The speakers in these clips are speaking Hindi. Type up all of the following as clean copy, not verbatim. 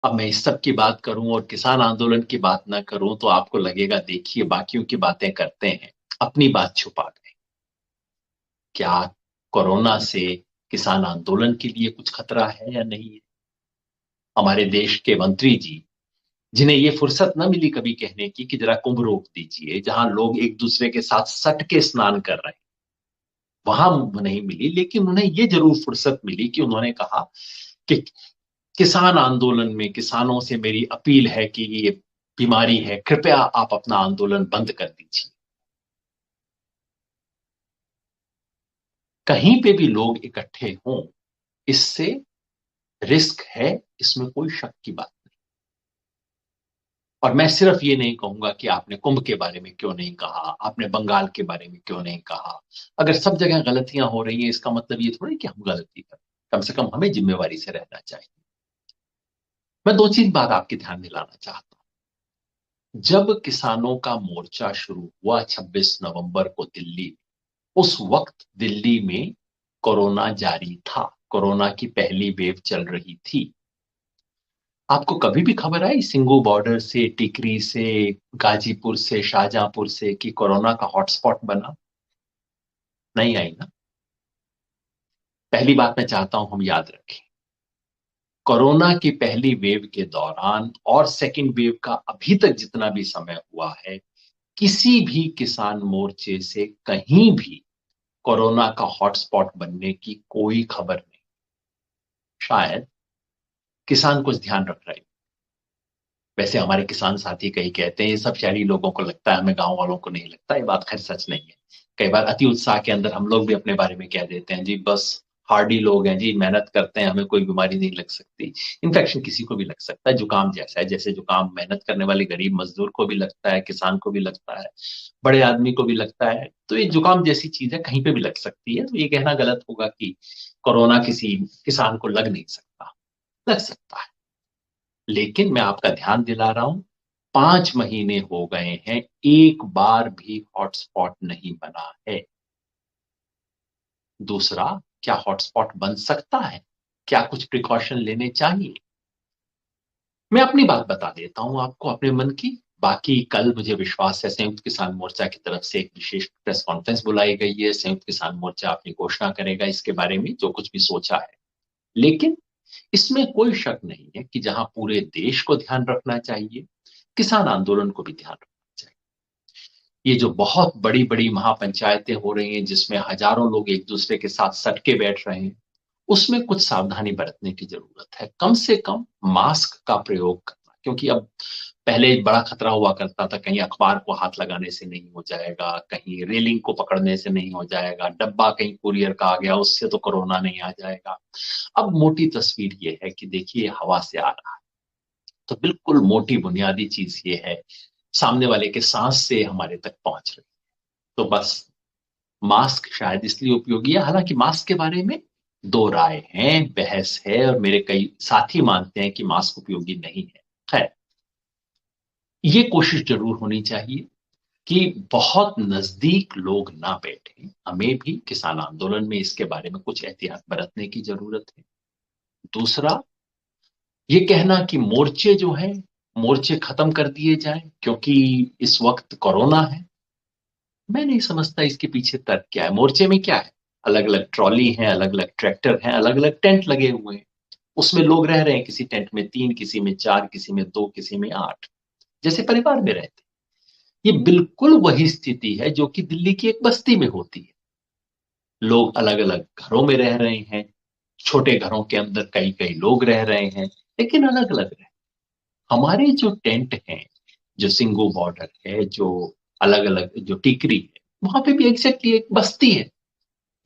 अब मैं इस सब की बात करूं और किसान आंदोलन की बात ना करूं तो आपको लगेगा देखिए बाकियों की बातें करते हैं, अपनी बात छुपा गए। क्या कोरोना से किसान आंदोलन के लिए कुछ खतरा है या नहीं है? हमारे देश के मंत्री जी, जिन्हें ये फुर्सत न मिली कभी कहने की कि जरा कुंभ रोक दीजिए, जहां लोग एक दूसरे के साथ सट के स्नान कर रहे हैं, वहां नहीं मिली, लेकिन उन्हें ये जरूर फुर्सत मिली कि उन्होंने कहा कि किसान आंदोलन में किसानों से मेरी अपील है कि ये बीमारी है, कृपया आप अपना आंदोलन बंद कर दीजिए। कहीं पे भी लोग इकट्ठे हों, इससे रिस्क है, इसमें कोई शक की बात नहीं। और मैं सिर्फ ये नहीं कहूंगा कि आपने कुंभ के बारे में क्यों नहीं कहा, आपने बंगाल के बारे में क्यों नहीं कहा। अगर सब जगह गलतियां हो रही हैं इसका मतलब ये थोड़ी कि हम गलती करें। कम से कम हमें जिम्मेवारी से रहना चाहिए। मैं दो चीज बात आपके ध्यान दिलाना चाहता हूं। जब किसानों का मोर्चा शुरू हुआ 26 नवंबर को दिल्ली में, उस वक्त दिल्ली में कोरोना जारी था, कोरोना की पहली वेव चल रही थी। आपको कभी भी खबर आई सिंगू बॉर्डर से, टिकरी से, गाजीपुर से, शाहजहांपुर से कि कोरोना का हॉटस्पॉट बना? नहीं आई ना। पहली बात मैं चाहता हूं हम याद रखें, कोरोना की पहली वेव के दौरान और सेकंड वेव का अभी तक जितना भी समय हुआ है, किसी भी किसान मोर्चे से कहीं भी कोरोना का हॉटस्पॉट बनने की कोई खबर नहीं। शायद किसान कुछ ध्यान रख रहे हैं। वैसे हमारे किसान साथी कई कहते हैं ये सब शहरी लोगों को लगता है, हमें गांव वालों को नहीं लगता। ये बात खैर सच नहीं है। कई बार अति उत्साह के अंदर हम लोग भी अपने बारे में कह देते हैं जी बस हार्डी लोग हैं जी, मेहनत करते हैं, हमें कोई बीमारी नहीं लग सकती। इन्फेक्शन किसी को भी लग सकता है, जुकाम जैसा है, जैसे जुकाम मेहनत करने वाले गरीब मजदूर को भी लगता है, किसान को भी लगता है, बड़े आदमी को भी लगता है। तो ये जुकाम जैसी चीज है, कहीं पे भी लग सकती है। तो ये कहना गलत होगा कि कोरोना किसी किसान को लग नहीं सकता। लग सकता है, लेकिन मैं आपका ध्यान दिला रहा हूं, 5 महीने हो गए हैं, एक बार भी हॉटस्पॉट नहीं बना है। दूसरा, क्या हॉटस्पॉट बन सकता है? क्या कुछ प्रिकॉशन लेने चाहिए? मैं अपनी बात बता देता हूं आपको, अपने मन की। बाकी कल मुझे विश्वास है संयुक्त किसान मोर्चा की तरफ से एक विशेष प्रेस कॉन्फ्रेंस बुलाई गई है, संयुक्त किसान मोर्चा अपनी घोषणा करेगा इसके बारे में जो कुछ भी सोचा है। लेकिन इसमें कोई शक नहीं है कि जहां पूरे देश को ध्यान रखना चाहिए, किसान आंदोलन को भी ध्यान रखना चाहिए। ये जो बहुत बड़ी बड़ी महापंचायतें हो रही हैं जिसमें हजारों लोग एक दूसरे के साथ सटके बैठ रहे हैं, उसमें कुछ सावधानी बरतने की जरूरत है। कम से कम मास्क का प्रयोग करना, क्योंकि अब पहले बड़ा खतरा हुआ करता था कहीं अखबार को हाथ लगाने से नहीं हो जाएगा, कहीं रेलिंग को पकड़ने से नहीं हो जाएगा, डब्बा कहीं कुरियर का आ गया उससे तो कोरोना नहीं आ जाएगा। अब मोटी तस्वीर ये है कि देखिए हवा से आ रहा है, तो बिल्कुल मोटी बुनियादी चीज ये है, सामने वाले के सांस से हमारे तक पहुंच रही। तो बस मास्क शायद इसलिए उपयोगी है। हालांकि मास्क के बारे में दो राय हैं, बहस है, और मेरे कई साथी मानते हैं कि मास्क उपयोगी नहीं है। खैर, ये कोशिश जरूर होनी चाहिए कि बहुत नजदीक लोग ना बैठे। हमें भी किसान आंदोलन में इसके बारे में कुछ एहतियात बरतने की जरूरत है। दूसरा, ये कहना कि मोर्चे जो हैं, मोर्चे खत्म कर दिए जाएं क्योंकि इस वक्त कोरोना है, मैं नहीं समझता इसके पीछे तर्क क्या है। मोर्चे में क्या है? अलग अलग ट्रॉली हैं, अलग अलग ट्रैक्टर हैं, अलग अलग टेंट लगे हुए हैं, उसमें लोग रह रहे हैं, किसी टेंट में 3, किसी में 4, किसी में 2, किसी में 8, जैसे परिवार में रहते हैं। ये बिल्कुल वही स्थिति है जो कि दिल्ली की एक बस्ती में होती है। लोग अलग अलग घरों में रह रहे हैं, छोटे घरों के अंदर कई कई लोग रह रहे हैं, लेकिन अलग अलग रह। हमारे जो टेंट हैं, जो सिंगू बॉर्डर है, जो अलग अलग जो टिकरी है, वहां पे भी एग्जैक्टली एक बस्ती है।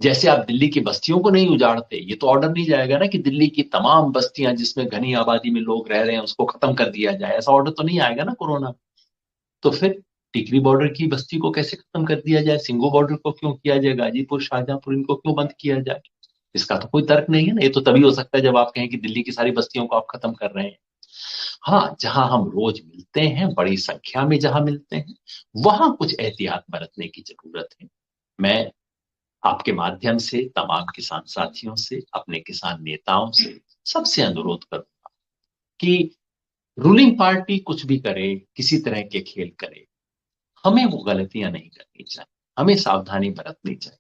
जैसे आप दिल्ली की बस्तियों को नहीं उजाड़ते, ये तो ऑर्डर नहीं जाएगा ना कि दिल्ली की तमाम बस्तियां जिसमें घनी आबादी में लोग रह रहे हैं उसको खत्म कर दिया जाए, ऐसा ऑर्डर तो नहीं आएगा ना कोरोना। तो फिर टिकरी बॉर्डर की बस्ती को कैसे खत्म कर दिया जाए, सिंगू बॉर्डर को क्यों किया जाए, गाजीपुर शाहजहांपुर इनको क्यों बंद किया जाए? इसका तो कोई तर्क नहीं है ना। ये तो तभी हो सकता है जब आप कहें कि दिल्ली की सारी बस्तियों को आप खत्म कर रहे हैं। हाँ, जहां हम रोज मिलते हैं, बड़ी संख्या में जहां मिलते हैं, वहां कुछ एहतियात बरतने की जरूरत है। मैं आपके माध्यम से तमाम किसान साथियों से, अपने किसान नेताओं से, सबसे अनुरोध करूंगा कि रूलिंग पार्टी कुछ भी करे, किसी तरह के खेल करे, हमें वो गलतियां नहीं करनी चाहिए, हमें सावधानी बरतनी चाहिए।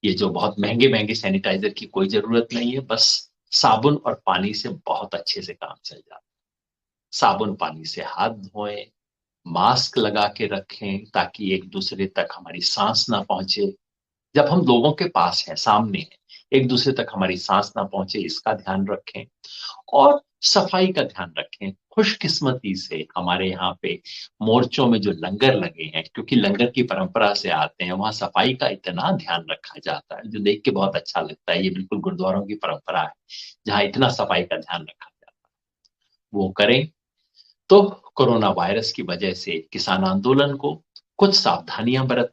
ये जो बहुत महंगे-महंगे सैनिटाइज़र की कोई ज़रूरत नहीं है, बस साबुन और पानी से बहुत अच्छे से काम चल जाता है। साबुन पानी से हाथ धोएँ, मास्क लगा के रखें ताकि एक-दूसरे तक हमारी साँस ना पहुँचे। जब हम लोगों के पास हैं, सामने हैं, एक-दूसरे तक हमारी साँस ना पहुँचे इसका ध्यान रखें। और सफाई का ध्यान रखें। खुशकिस्मती से हमारे यहाँ पे मोर्चों में जो लंगर लगे हैं, क्योंकि लंगर की परंपरा से आते हैं, वहाँ सफाई का इतना ध्यान रखा जाता है, जो देख के बहुत अच्छा लगता है। ये बिल्कुल गुरुद्वारों की परंपरा है, जहाँ इतना सफाई का ध्यान रखा जाता है। वो करें, तो कोरोना वायरस की वजह से किसान आंदोलन को कुछ सावधानियाँ बरत